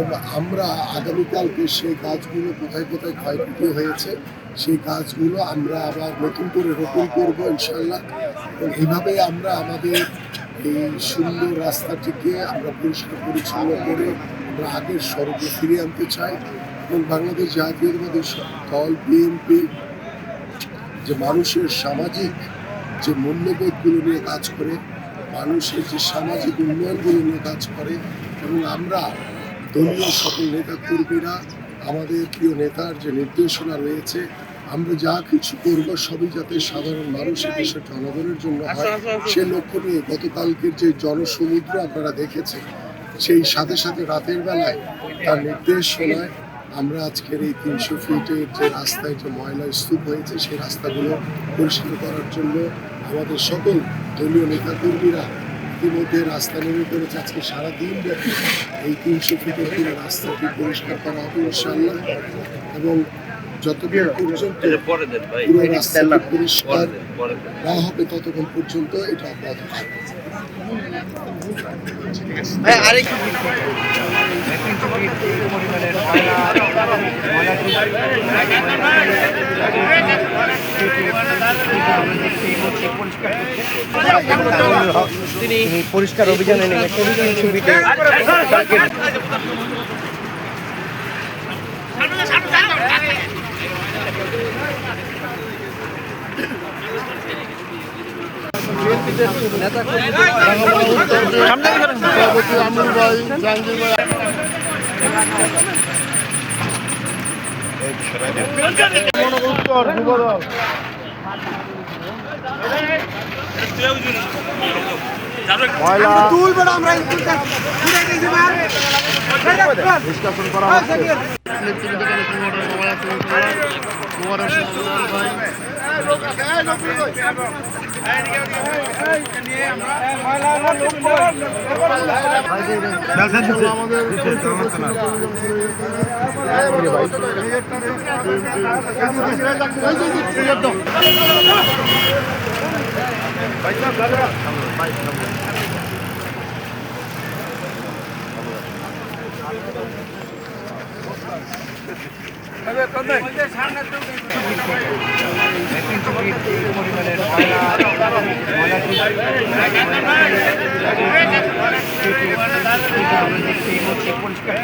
এবং আমরা আগামীকালকে সেই গাছগুলো কোথায় কোথায় ক্ষয়ক্ষতি হয়েছে সেই গাছগুলো আমরা আবার নতুন করে রোপণ করব ইনশাল্লাহ। এবং এইভাবেই আমরা আমাদের এই সুন্দর রাস্তাটিকে আমরা পরিষ্কার পরিচ্ছন্ন করে আমরা আগের স্বরূপে ফিরিয়ে আনতে চাই। এবং বাংলাদেশ জাতীয়তাবাদী দল বিএনপি যে মানুষের সামাজিক যে মূল্যবোধগুলো নিয়ে কাজ করে, মানুষের যে সামাজিক উন্নয়নগুলো নিয়ে কাজ করে, এবং আমরা দলীয় সকল নেতা কর্মীরা আমাদের প্রিয় নেতার যে নির্দেশনা রয়েছে আমরা যা কিছু করব সবই যাতে সাধারণ মানুষের দেশের জনগণের জন্য হয় সে লক্ষ্য নিয়ে গতকালকের যে জনসমুদ্র আপনারা দেখেছেন সেই সাথে সাথে রাতের বেলায় তার নির্দেশনায় আমরা আজকের এই ৩০০ ফিটের যে রাস্তায় যে ময়লা স্তূপ হয়েছে সেই রাস্তাগুলো পরিষ্কার করার জন্য আমাদের সকল দলীয় নেতাকর্মীরা ইতিমধ্যে রাস্তা নেমে পড়েছে। আজকে সারাদিন ব্যাপী এই ৩০০ ফিটের পুরো রাস্তাটি পরিষ্কার করা হবে ইনশাআল্লাহ। এবং যতদিন পর্যন্ত পুরো রাস্তাটি পরিষ্কার না হবে ততক্ষণ পর্যন্ত এটা অব্যাহত থাকবে। তিনি পরিষ্কার অভিযানে নিষ্কাশন করা হচ্ছে। পরিষ্কার